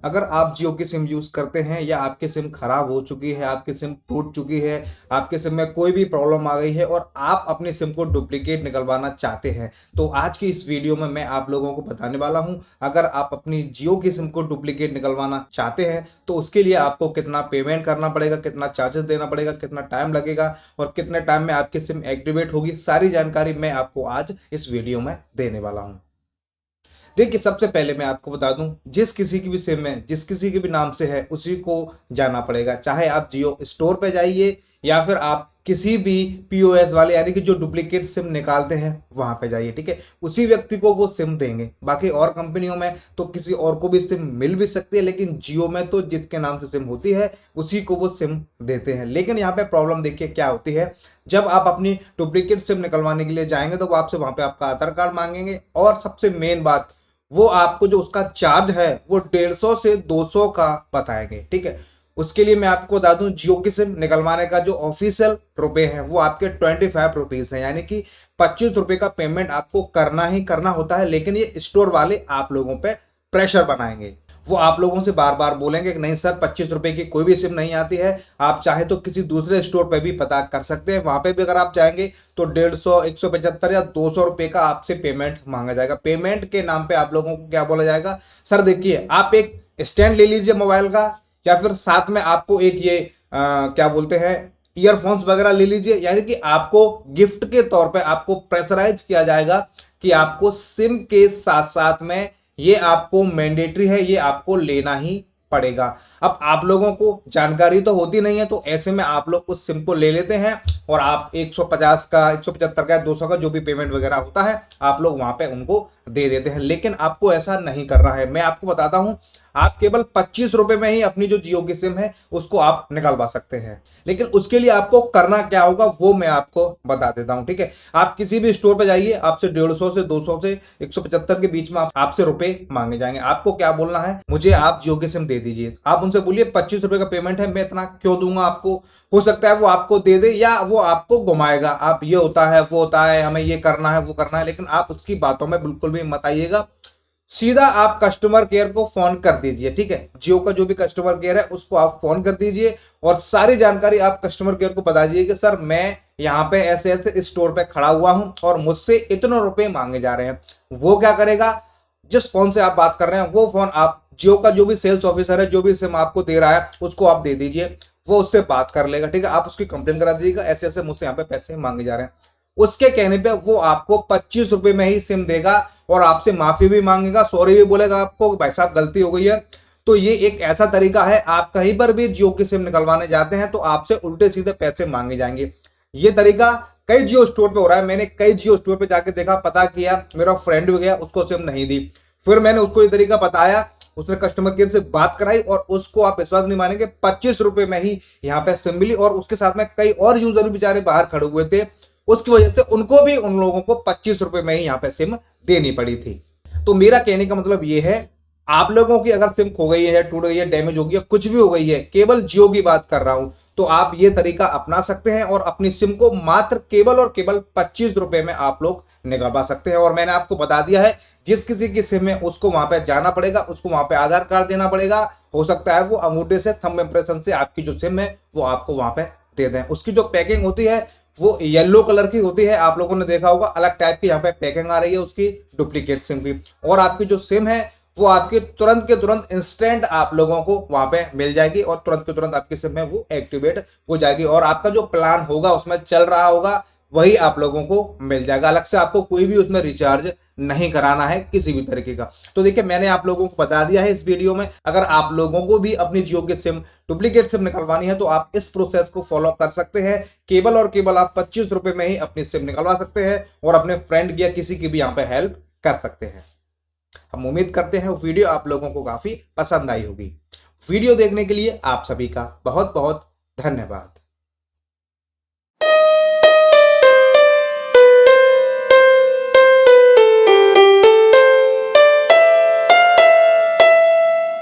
अगर आप जियो की सिम यूज़ करते हैं या आपकी सिम खराब हो चुकी है, आपकी सिम टूट चुकी है, आपके सिम में कोई भी प्रॉब्लम आ गई है और आप अपनी सिम को डुप्लीकेट निकलवाना चाहते हैं, तो आज की इस वीडियो में मैं आप लोगों को बताने वाला हूं। अगर आप अपनी जियो की सिम को डुप्लीकेट निकलवाना चाहते हैं तो उसके लिए आपको कितना पेमेंट करना पड़ेगा, कितना चार्जेस देना पड़ेगा, कितना टाइम लगेगा और कितने टाइम में आपकी सिम एक्टिवेट होगी, सारी जानकारी मैं आपको आज इस वीडियो में देने वाला हूं। देखिए, सबसे पहले मैं आपको बता दूं, जिस किसी की भी सिम है, जिस किसी के भी नाम से है, उसी को जाना पड़ेगा। चाहे आप जियो स्टोर पे जाइए या फिर आप किसी भी पीओएस वाले यानी कि जो डुप्लीकेट सिम निकालते हैं वहां पे जाइए, ठीक है। उसी व्यक्ति को वो सिम देंगे। बाकी और कंपनियों में तो किसी और को भी सिम मिल भी सकती है, लेकिन जियो में तो जिसके नाम से सिम होती है उसी को वो सिम देते हैं। लेकिन यहाँ पे प्रॉब्लम देखिए क्या होती है, जब आप अपनी डुप्लीकेट सिम निकलवाने के लिए जाएंगे तो वो आपसे वहां पे आपका आधार कार्ड मांगेंगे और सबसे मेन बात, वो आपको जो उसका चार्ज है वो 150 से 200 का बताएंगे, ठीक है। उसके लिए मैं आपको बता दूं, जियो की सिम निकलवाने का जो ऑफिशियल रुपए हैं वो आपके 25 रुपीज है, यानी कि 25 रुपए का पेमेंट आपको करना ही करना होता है। लेकिन ये स्टोर वाले आप लोगों पे प्रेशर बनाएंगे। वो आप लोगों से बार बार बोलेंगे कि नहीं सर, 25 रुपए की कोई भी सिम नहीं आती है, आप चाहे तो किसी दूसरे स्टोर पे भी पता कर सकते हैं। वहां पे भी अगर आप जाएंगे तो 150, 175 या 200 रुपए का आपसे पेमेंट मांगा जाएगा। पेमेंट के नाम पे आप लोगों को क्या बोला जाएगा, सर देखिए आप एक स्टैंड ले लीजिए मोबाइल का, या फिर साथ में आपको एक ये क्या बोलते हैं ईयरफोन्स वगैरह ले लीजिए। यानी कि आपको गिफ्ट के तौर पे आपको प्रेशराइज किया जाएगा कि आपको सिम के साथ साथ में ये आपको मैंडेटरी है, ये आपको लेना ही पड़ेगा। अब आप लोगों को जानकारी तो होती नहीं है, तो ऐसे में आप लोग उस सिम को ले लेते हैं और आप 150 का, 175 का, 200 का जो भी पेमेंट वगैरह होता है आप लोग वहां पे उनको दे देते हैं। लेकिन आपको ऐसा नहीं करना है। मैं आपको बताता हूं, आप केवल 25 रुपए में ही अपनी जो जियो की सिम है उसको आप निकलवा सकते हैं। लेकिन उसके लिए आपको करना क्या होगा वो मैं आपको बता देता हूं, ठीक है। आप किसी भी स्टोर पे जाइए, आपसे 150 से 200 से 175 के बीच में आपसे रुपए मांगे जाएंगे। आपको क्या बोलना है, मुझे आप जियो की सिम दे दीजिए। आप उनसे बोलिए 25 रुपए का पेमेंट है, मैं इतना क्यों दूंगा आपको। हो सकता है वो आपको दे दे या वो आपको घुमाएगा, आप ये होता है वो होता है, हमें ये करना है वो करना है। लेकिन आप उसकी बातों में बिल्कुल भी मत आइएगा। सीधा आप कस्टमर केयर को फोन कर दीजिए, ठीक है। जियो का जो भी कस्टमर केयर है उसको आप फोन कर दीजिए और सारी जानकारी आप कस्टमर केयर को बता दीजिए कि सर मैं यहाँ पे ऐसे ऐसे स्टोर पे खड़ा हुआ हूं और मुझसे इतने रुपए मांगे जा रहे हैं। वो क्या करेगा, जिस फोन से आप बात कर रहे हैं वो फोन आप जियो का जो भी सेल्स ऑफिसर है, जो भी सिम आपको दे रहा है उसको आप दे दीजिए, वो उससे बात कर लेगा, ठीक है। आप उसकी कंप्लेन करा दीजिएगा, ऐसे ऐसे मुझसे यहाँ पे पैसे मांगे जा रहे हैं। उसके कहने पे वो आपको 25 रुपए में ही सिम देगा और आपसे माफी भी मांगेगा, सॉरी भी बोलेगा आपको, भाई साहब गलती हो गई है। तो ये एक ऐसा तरीका है, आप कहीं पर भी जियो की सिम निकलवाने जाते हैं तो आपसे उल्टे सीधे पैसे मांगे जाएंगे। ये तरीका कई जियो स्टोर पे हो रहा है। मैंने कई जियो स्टोर पे जाके देखा, पता किया, मेरा फ्रेंड भी गया, उसको सिम नहीं दी। फिर मैंने उसको ये तरीका बताया, उसने कस्टमर केयर से बात कराई और उसको आप विश्वास नहीं मानेंगे 25 रुपए में ही यहाँ पे सिम मिली। और उसके साथ में कई और यूजर भी बेचारे बाहर खड़े हुए थे, उसकी वजह से उनको भी उन लोगों को 25 रुपए में ही यहाँ पे सिम देनी पड़ी थी। तो मेरा कहने का मतलब ये है, आप लोगों की अगर सिम खो गई है, टूट गई है, डैमेज हो गई है, कुछ भी हो गई है, केवल जियो की बात कर रहा हूं, तो आप ये तरीका अपना सकते हैं और अपनी सिम को मात्र केवल और केवल 25 रुपए में आप लोग निकलवा सकते हैं। और मैंने आपको बता दिया है, जिस किसी की सिम है उसको वहां पे जाना पड़ेगा, उसको वहां पे आधार कार्ड देना पड़ेगा। हो सकता है वो अंगूठे से, थंब इंप्रेशन से आपकी जो सिम है वो आपको वहां पे दे दें। उसकी जो पैकिंग होती है वो येलो कलर की होती है, आप लोगों ने देखा होगा, अलग टाइप की यहाँ पे पैकिंग आ रही है उसकी डुप्लीकेट सिम की। और आपकी जो सिम है वो आपके तुरंत के तुरंत इंस्टेंट आप लोगों को वहां पे मिल जाएगी और तुरंत के तुरंत आपकी सिम है वो एक्टिवेट हो जाएगी और आपका जो प्लान होगा उसमें चल रहा होगा वही आप लोगों को मिल जाएगा। अलग से आपको कोई भी उसमें रिचार्ज नहीं कराना है किसी भी तरीके का। तो देखिए, मैंने आप लोगों को बता दिया है इस वीडियो में। अगर आप लोगों को भी अपनी जियो की सिम डुप्लीकेट सिम निकलवानी है तो आप इस प्रोसेस को फॉलो कर सकते हैं। केवल और केवल आप 25 रुपए में ही अपनी सिम निकलवा सकते हैं और अपने फ्रेंड या किसी की भी यहाँ पे हेल्प कर सकते हैं। हम उम्मीद करते हैं वीडियो आप लोगों को काफी पसंद आई होगी। वीडियो देखने के लिए आप सभी का बहुत बहुत धन्यवाद।